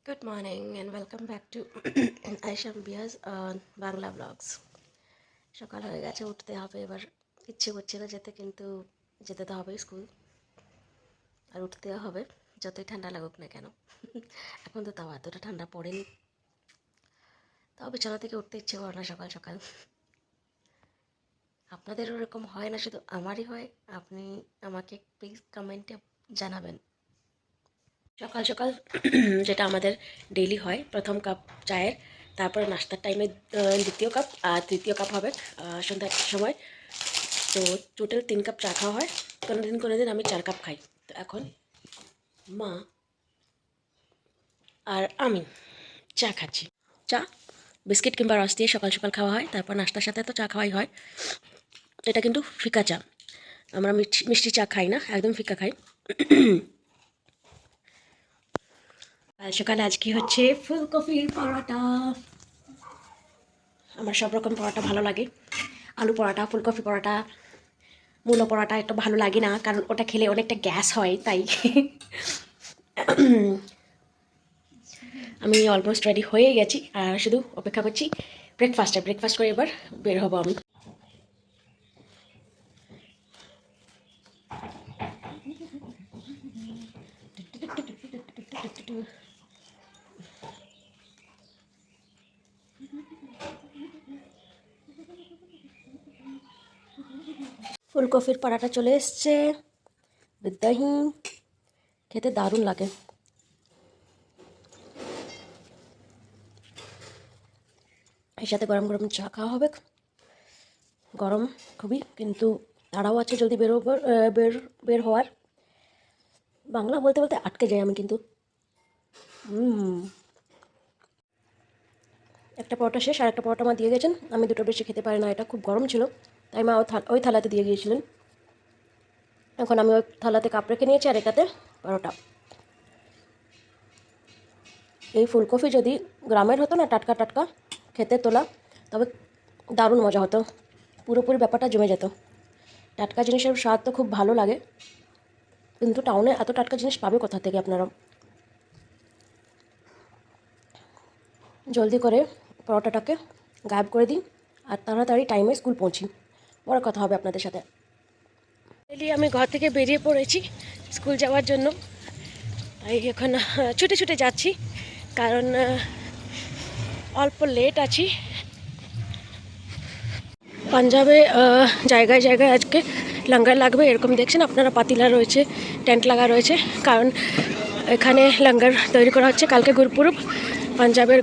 Good morning and welcome back to Aisham Bia's Bangla blogs. সকাল হয়ে গেছে, উঠতে হবে এবার। ইচ্ছে করছে না যেতে, কিন্তু যেতে তো হবে স্কুল, আর উঠতেও হবে যতই ঠান্ডা লাগুক না কেন। এখন তো তাও এতটা ঠান্ডা পড়েনি, তাও বিছানা থেকে উঠতে ইচ্ছে করে না সকাল সকাল। আপনাদেরও এরকম হয় না, শুধু আমারই হয়? আপনি আমাকে প্লিজ কমেন্টে জানাবেন। সকাল সকাল যেটা আমাদের ডেইলি হয়, প্রথম কাপ চায়ের, তারপরে নাস্তার টাইমে দ্বিতীয় কাপ, আর তৃতীয় কাপ হবে সন্ধ্যার সময়। তো টোটাল 3 কাপ চা খাওয়া হয়। কোনো দিন আমি 4 কাপ খাই। তো এখন মা আর আমি চা খাচ্ছি। চা, বিস্কিট কিংবা রস দিয়ে সকাল সকাল খাওয়া হয়। তারপর নাস্তার সাথে তো চা খাওয়াই হয়। এটা কিন্তু ফিকা চা, আমরা মিষ্টি চা খাই না, একদম ফিকা খাই। কাল সকালে আজকে হচ্ছে ফুলকপির পরোটা। আমার সব রকম পরোটা ভালো লাগে, আলু পরোটা, ফুলকপি পরোটা, মূলো পরোটা একটু ভালো লাগে না, কারণ ওটা খেলে অনেকটা গ্যাস হয়, তাই। আমি অলমোস্ট রেডি হয়ে গেছি, আর শুধু অপেক্ষা করছি ব্রেকফাস্ট করে এবার বের হবো আমি। ফুলকপির পরোটা চলে এসছে উইথ দহি, খেতে দারুণ লাগে। এর সাথে গরম গরম চা খাওয়া হবে। গরম খুবই, কিন্তু তাড়াও আছে জলদি বের বের হওয়ার। বাংলা বলতে বলতে আটকে যাই আমি কিন্তু। একটা পরোটা শেষ, আর একটা পরোটা মা দিয়ে গেছেন। আমি দুটো বেশি খেতে পারি না, এটা খুব গরম ছিল, তাই মা ওই থালাতে দিয়ে গিয়েছিলেন। এখন আমি ওই থালাতে কাপ রেখে নিয়েছি, আর এটাতে পরোটা। এই ফুলকপি যদি গ্রামের হতো না, টাটকা টাটকা খেতে তোলা, তবে দারুণ মজা হতো, পুরোপুরি ব্যাপারটা জমে যেত। টাটকা জিনিসের স্বাদ তো খুব ভালো লাগে, কিন্তু টাউনে এত টাটকা জিনিস পাবে কোথা থেকে আপনারা? জলদি করে পরোটাটাকে গায়েব করে দিই, আর তাড়াতাড়ি টাইমে স্কুল পৌঁছি। পরে কথা হবে আপনাদের সাথে। আমি ঘর থেকে বেরিয়ে পড়েছি স্কুল যাওয়ার জন্য। তাই এখন ছুটে ছুটে যাচ্ছি, কারণ অল্প লেট আছি। পাঞ্জাবে জায়গায় জায়গায় আজকে লঙ্গার লাগবে, এরকম দেখছেন আপনারা, পাতিলা রয়েছে, টেন্ট লাগা রয়েছে, কারণ এখানে লঙ্গার তৈরি করা হচ্ছে। কালকে গুরপুরব, পাঞ্জাবের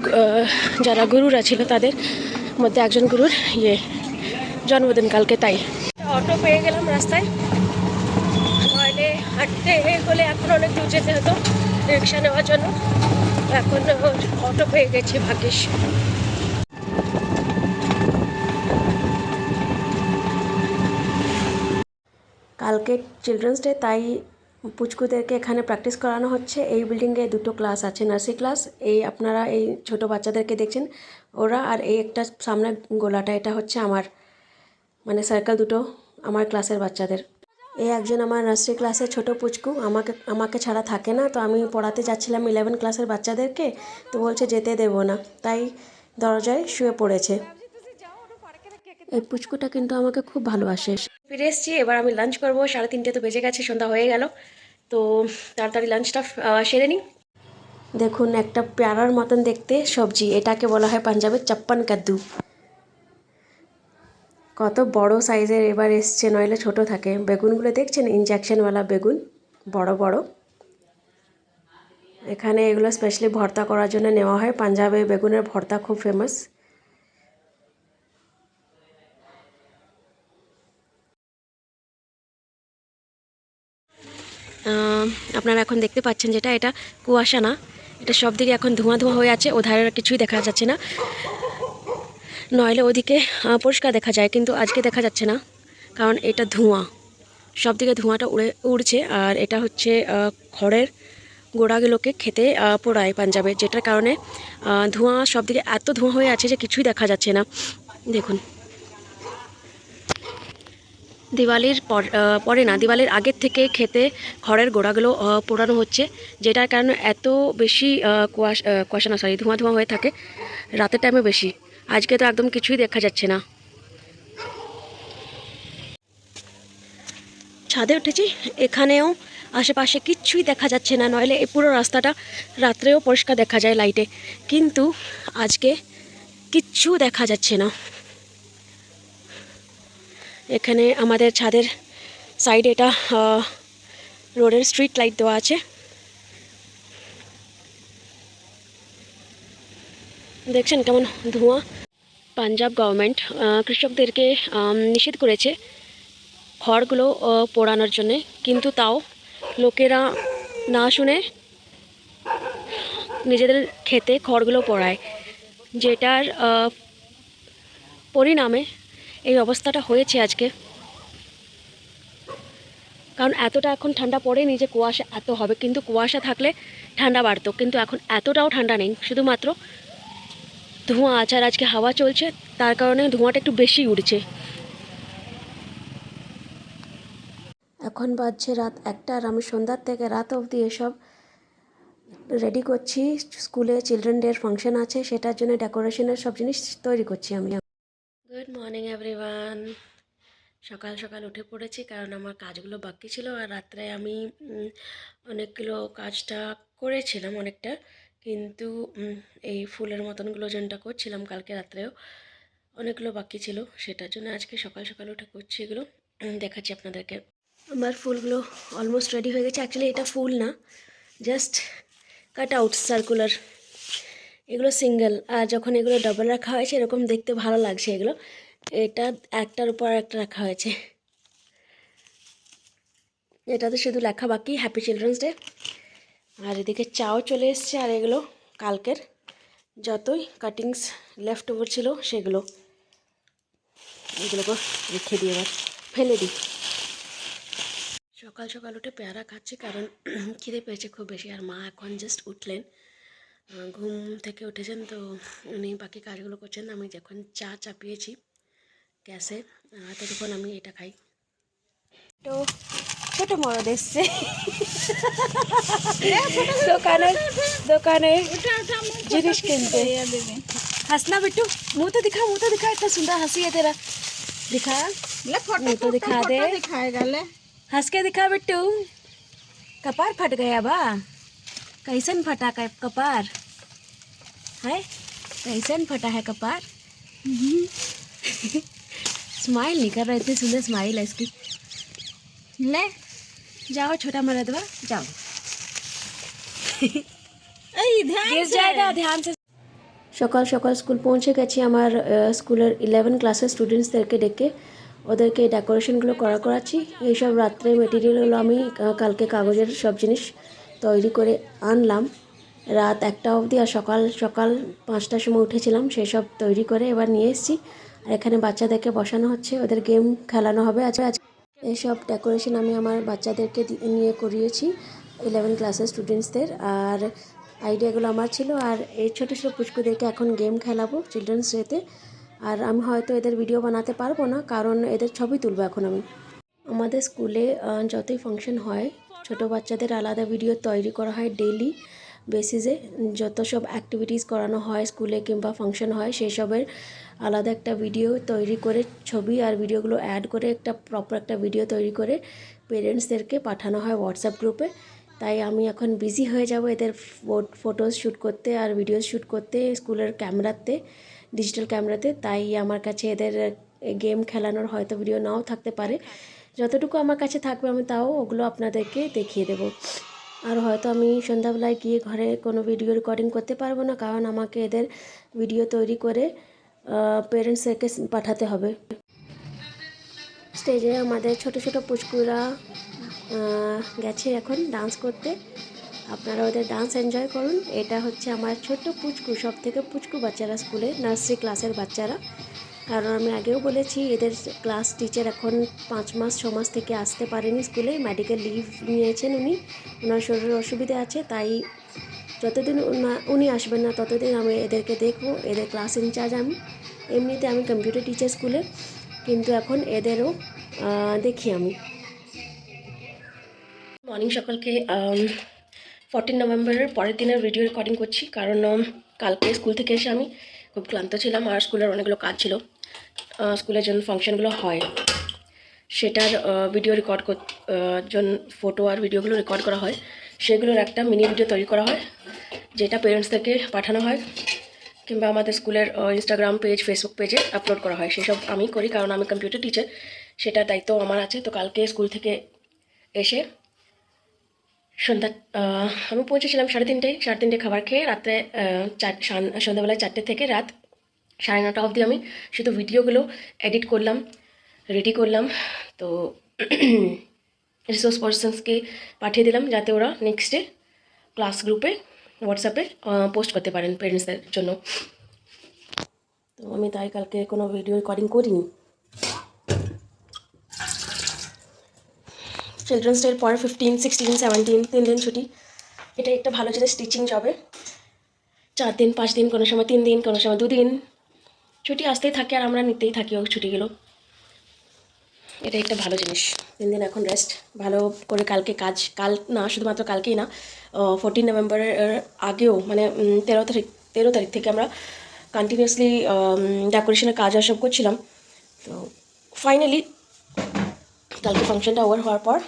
যারা গুরুরা ছিল তাদের মধ্যে একজন গুরুর জন্মদিন কালকে, তাই। অটো পেয়ে গেলাম রাস্তায়, নইলে হাঁটতে গেলে এখন অনেক দূর যেতে হতো রিক্সা নেওয়ার জন্য। এখন অটো পেয়ে গেছি, ভাগ্যিস। কালকে চিলড্রেন্স ডে, তাই পুচকুদেরকে এখানে প্র্যাকটিস করানো হচ্ছে। এই বিল্ডিংয়ে দুটো ক্লাস আছে, নার্সারি ক্লাস। এই আপনারা এই ছোট বাচ্চাদেরকে দেখছেন, ওরা, আর এই একটা সামনে গোলাটা, এটা হচ্ছে আমার, মানে সার্কেল দুটো আমার ক্লাসের বাচ্চাদের। এই একজন আমার নার্সারি ক্লাসের ছোট পুচকু, আমাকে ছাড়া থাকে না। তো আমি পড়াতে যাচ্ছিলাম 11 ক্লাসের বাচ্চাদেরকে, তো বলছে যেতে দেবো না, তাই দরজায় শুয়ে পড়েছে। এই পুচকুটা কিন্তু আমাকে খুব ভালোবাসে। ফিরে এসেছি, এবার আমি লাঞ্চ করবো। 3:30 তো বেজে গেছে, সন্ধ্যা হয়ে গেল। তো তাড়াতাড়ি লাঞ্চটা সেরে নিই। দেখুন, একটা পেয়ারার মতন দেখতে সবজি, এটাকে বলা হয় পাঞ্জাবের চাপ্পান কাদ্দু। কত বড় সাইজের এবার এসছে, নইলে ছোট থাকে। বেগুনগুলো দেখছেন, ইনজেকশনওয়ালা বেগুন, বড় বড়। এখানে এগুলো স্পেশালি ভর্তা করার জন্য নেওয়া হয়। পাঞ্জাবে বেগুনের ভর্তা খুব ফেমাস। আপনারা এখন দেখতে পাচ্ছেন যেটা, এটা কুয়াশা না, এটা সব দিকে এখন ধোঁয়া ধোঁয়া হয়ে আছে। ওধারে কিছুই দেখা যাচ্ছে না, নইলে ওদিকে পরিষ্কার দেখা যায়, কিন্তু আজকে দেখা যাচ্ছে না, কারণ এটা ধোঁয়া, সব দিকে ধোঁয়াটা উড়ছে। আর এটা হচ্ছে খড়ের গোড়াগুলোকে খেতে পোড়ায় পাঞ্জাবে, যেটার কারণে ধোঁয়া সব দিকে এত ধোঁয়া হয়ে আছে যে কিছুই দেখা যাচ্ছে না। দেখুন, দিওয়ালির পরে না, দিওয়ালির আগের থেকে খেতে খড়ের গোড়াগুলো পোড়ানো হচ্ছে, যেটার কারণে এত বেশি কুয়াশা না, সরি, ধোঁয়া ধোঁয়া হয়ে থাকে রাতের টাইমে বেশি। আজকে তো একদম কিছুই দেখা যাচ্ছে না। ছাদে উঠেছি, এখানেও আশেপাশে কিচ্ছুই দেখা যাচ্ছে না, নইলে এই পুরো রাস্তাটা রাত্রেও পরিষ্কার দেখা যায় লাইটে, কিন্তু আজকে কিচ্ছু দেখা যাচ্ছে না। এখানে আমাদের ছাদের সাইডে এটা রোডের স্ট্রিট লাইট দেওয়া আছে। দেখছেন কেমন ধোঁয়া। পাঞ্জাব গভর্নমেন্ট কৃষকদেরকে নিষেধ করেছে খড়গুলো পোড়ানোর জন্যে, কিন্তু তাও লোকেরা না শুনে নিজেদের খেতে খড়গুলো পোড়ায়, যেটার পরিণামে এই অবস্থাটা হয়েছে আজকে। কারণ এতটা এখন ঠান্ডা পড়েনি যে কুয়াশা এত হবে, কিন্তু কুয়াশা থাকলে ঠান্ডা বাড়তো, কিন্তু এখন এতটাও ঠান্ডা নেই, শুধুমাত্র ধোঁয়া আছে। আর আজকে হাওয়া চলছে, তার কারণে ধোঁয়াটা একটু বেশি উঠছে। এখন বাজছে রাত 1টা, আর আমি সন্ধ্যার থেকে রাত অবধি এসব রেডি করছি। স্কুলে চিলড্রেন ডের ফাংশন আছে, সেটার জন্য ডেকোরেশনের সব জিনিস তৈরি করছি আমি। Good morning everyone. সকাল সকাল উঠে পড়েছি, কারণ আমার কাজগুলো বাকি ছিল, আর রাত্রে আমি অনেকগুলো কাজটা করেছিলাম অনেকটা, কিন্তু এই ফুলের মতনগুলো যেটা করছিলাম কালকে রাত্রেও অনেকগুলো বাকি ছিল, সেটার জন্য আজকে সকাল সকাল উঠে করছি এগুলো। দেখাচ্ছি আপনাদেরকে। আমার ফুলগুলো অলমোস্ট রেডি হয়ে গেছে। অ্যাকচুয়ালি এটা ফুল না, জাস্ট কাট আউট সার্কুলার, এগুলো সিঙ্গেল। আর যখন এগুলো ডাবল রাখা হয়েছে এরকম দেখতে ভালো লাগছে এগুলো। এটা একটার উপর একটা রাখা হয়েছে। এটাতে শুধু লেখা বাকি হ্যাপি চিলড্রেন্স ডে। আর এদিকে চাও চলে এসছে, আর এগুলো কালকের যতই কাটিংস লেফট ওভার ছিল সেগুলো, এগুলোকে রেখে দিয়ে এবার ফেলে দিই। সকাল সকাল উঠে পেয়ারা খাচ্ছি, কারণ খিদে পেয়েছে খুব বেশি। আর মা এখন জাস্ট উঠলেন, ঘুম থেকে উঠেছেন, তো উনি বাকি কাজগুলো করছেন। আমি যখন চা চাপিয়েছি গ্যাসে, ততক্ষণ আমি এটা খাই। তো ছোটো মরদ এসছে দোকানে জিনিস কিনতে। हंसना बिट्टू, मुंह तो दिखा, मुंह तो दिखा, इतना सुंदर हंसी है तेरा, दिखा मुंह तो दिखा दे, हंस के दिखा बिट्टू। कपार फट गया बा, कैसन फटा कपार है, कैसन फटा है कपार। स्माइल नहीं कर रहा, इतनी सुंदर स्माइल है इसकी। ले जाओ छोटा मरदवा, जाओ गिर जाएगा, ध्यान से। সকাল সকাল স্কুল পৌঁছে গেছি। আমার স্কুলের 11 ক্লাসের স্টুডেন্টসদেরকে ডেকে ওদেরকে ডেকোরেশনগুলো করাচ্ছি। এইসব রাত্রে মেটেরিয়ালগুলো আমি কালকে কাগজের সব জিনিস তৈরি করে আনলাম রাত 1টা অবধি, আর সকাল সকাল 5টার সময় উঠেছিলাম, সেসব তৈরি করে এবার নিয়ে এসেছি। আর এখানে বাচ্চাদেরকে বসানো হচ্ছে, ওদের গেম খেলানো হবে। আজকে এইসব ডেকোরেশন আমি আমার বাচ্চাদেরকে নিয়ে করিয়েছি, 11 ক্লাসের স্টুডেন্টসদের। আর আইডিয়াগুলো আমার ছিল। আর এই ছোটো ছোটো পুচকুদেরকে এখন গেম খেলাবো চিলড্রেন্স ডেতে। আর আমি হয়তো এদের ভিডিও বানাতে পারবো না, কারণ এদের ছবি তুলবো এখন আমি। আমাদের স্কুলে যতই ফাংশন হয়, ছোটো বাচ্চাদের আলাদা ভিডিও তৈরি করা হয় ডেইলি বেসিসে। যত সব অ্যাক্টিভিটিস করানো হয় স্কুলে কিংবা ফাংশন হয়, সেই সবের আলাদা একটা ভিডিও তৈরি করে, ছবি আর ভিডিওগুলো অ্যাড করে একটা প্রপার একটা ভিডিও তৈরি করে পেরেন্টসদেরকে পাঠানো হয় হোয়াটসঅ্যাপ গ্রুপে। তাই আমি এখন বিজি হয়ে যাব এদের ফটোজ শ্যুট করতে আর ভিডিওস শ্যুট করতে স্কুলের ক্যামেরাতে, ডিজিটাল ক্যামেরাতে। তাই আমার কাছে এদের গেম খেলানোর হয়তো ভিডিও নাও থাকতে পারে, যতটুকু আমার কাছে থাকবে আমি তাও ওগুলো আপনাদেরকে দেখিয়ে দেব। আর হয়তো আমি সন্ধ্যাবেলায় গিয়ে ঘরে কোনো ভিডিও রেকর্ডিং করতে পারবো না, কারণ আমাকে এদের ভিডিও তৈরি করে পেরেন্টসদেরকে পাঠাতে হবে। স্টেজে আমাদের ছোট ছোট পুচকুরা গেছে এখন ডান্স করতে, আপনারা ওদের ডান্স এনজয় করুন। এটা হচ্ছে আমার ছোট্ট পুচকু, সব থেকে পুচকু বাচ্চারা স্কুলে, নার্সারি ক্লাসের বাচ্চারা। কারণ আমি আগেও বলেছি এদের ক্লাস টিচার এখন 5 মাস 6 মাস থেকে আসতে পারেনি স্কুলে, মেডিকেল লিভ নিয়েছেন উনি, ওনার শরীরের অসুবিধা আছে। তাই যতদিন উনি আসবেন না ততদিন আমি এদেরকে দেখবো, এদের ক্লাস ইনচার্জ আমি। এমনিতে আমি কম্পিউটার টিচার স্কুলে, কিন্তু এখন এদেরও দেখি আমি। মর্নিং সকলকে 14 নভেম্বরের পরের দিনের ভিডিও রেকর্ডিং করছি, কারণ কালকে স্কুল থেকে এসে আমি খুব ক্লান্ত ছিলাম আর স্কুলের অনেকগুলো কাজ ছিল। স্কুলের জন্য ফাংশনগুলো হয় সেটার ভিডিও রেকর্ড জন্য ফটো আর ভিডিওগুলো রেকর্ড করা হয়, সেগুলোর একটা মিনি ভিডিও তৈরি করা হয় যেটা পেরেন্টসদেরকে পাঠানো হয় কিংবা আমাদের স্কুলের ইনস্টাগ্রাম পেজ, ফেসবুক পেজে আপলোড করা হয়। সেসব আমি করি কারণ আমি কম্পিউটার টিচার, সেটার দায়িত্ব আমার আছে। তো কালকে স্কুল থেকে এসে সন্ধ্যা আমি পৌঁছেছিলাম 3:30টায়। 3:30 খাবার খেয়ে রাত্রে সন্ধ্যাবেলায় 4টে থেকে রাত 9:30 অবধি আমি শুধু ভিডিওগুলো এডিট করলাম, রেডি করলাম। তো রিসোর্স পার্সনসকে পাঠিয়ে দিলাম যাতে ওরা নেক্সট ডে ক্লাস গ্রুপে হোয়াটসঅ্যাপে পোস্ট করতে পারেন পেরেন্টসদের জন্য। তো আমি তাই কালকে কোনো ভিডিও রেকর্ডিং করিনি। চিলড্রেন্স ডের পর 15, 16, 17 3 দিন ছুটি। এটা একটা ভালো জিনিস টিচিং জবে। 4 দিন, 5 দিন, কোনো সময় 3 দিন, কোনো সময় 2 দিন ছুটি আসতেই থাকে আর আমরা নিতেই থাকি ওই ছুটিগুলো। এটা একটা ভালো জিনিস। 3 দিন এখন রেস্ট, ভালো করে কালকে কাজ, কাল না শুধুমাত্র কালকেই না, 14 নভেম্বরের আগেও মানে 13 তারিখ থেকে আমরা কন্টিনিউয়াসলি ডেকোরেশনের কাজ আর সব করছিলাম। তো ফাইনালি কালকে ফাংশনটা ওভার হওয়ার পর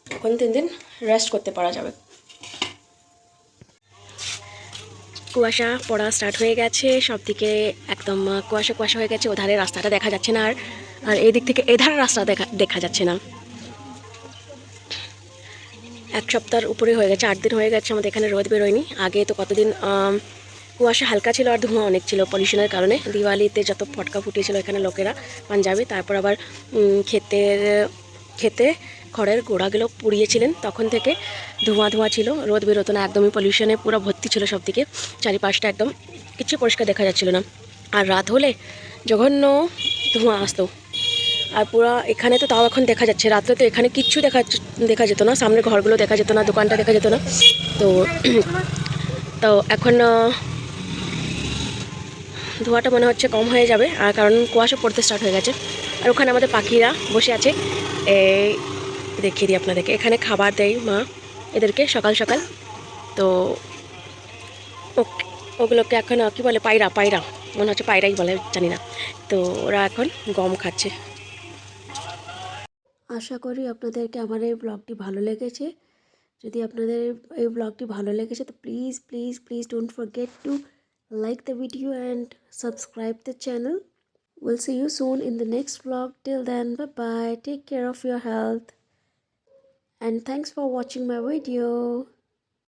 এখন 3 দিন রেস্ট করতে পারা যাবে। কুয়াশা পড়া স্টার্ট হয়ে গেছে, সব দিকে একদম কুয়াশা কুয়াশা হয়ে গেছে। ওধারে রাস্তাটা দেখা যাচ্ছে না, আর এই দিক থেকে এধারে রাস্তা দেখা যাচ্ছে না। 1 সপ্তাহের উপরে হয়ে গেছে, 8 দিন হয়ে গেছে আমাদের এখানে রোদ বেরোয়নি। আগে তো কতদিন কুয়াশা হালকা ছিল আর ধোঁয়া অনেক ছিল পলিউশনের কারণে। দিওয়ালিতে যত ফটকা ফুটিয়েছিল এখানে লোকেরা পাঞ্জাবে, তারপর আবার খেতে খড়ের গোড়াগুলো পুড়িয়েছিলেন, তখন থেকে ধোঁয়া ধোঁয়া ছিল, রোদ বেরোতো না, একদমই পলিউশনে পুরো ভর্তি ছিল সব দিকে। চারিপাশটা একদম কিছু পরিষ্কার দেখা যাচ্ছিল না। আর রাত হলে জঘন্য ধোঁয়া আসতো। আর পুরো এখানে তো তাও এখন দেখা যাচ্ছে, রাত্রে তো এখানে কিচ্ছু দেখা যেত না, সামনের ঘরগুলো দেখা যেত না, দোকানটা দেখা যেত না। তো তো এখন ধোঁয়াটা মনে হচ্ছে কম হয়ে যাবে, আর কারণ কুয়াশা পড়তে স্টার্ট হয়ে গেছে। আর ওখানে আমাদের পাখিরা বসে আছে, এই দেখিয়ে দিই আপনাদেরকে। এখানে খাবার দেয় মা এদেরকে সকাল সকাল। তো ওগুলোকে এখন কী বলে, পায়রা, পায়রা মনে হচ্ছে, পায়রাই বলে, জানি না। তো ওরা এখন গম খাচ্ছে। আশা করি আপনাদেরকে আমার এই ব্লগটি ভালো লেগেছে। যদি আপনাদের এই ব্লগটি ভালো লেগেছে তো please please please don't forget to like the video and subscribe the channel. We'll see you soon in the next vlog. Till then, bye bye, take care of your health, and thanks for watching my video.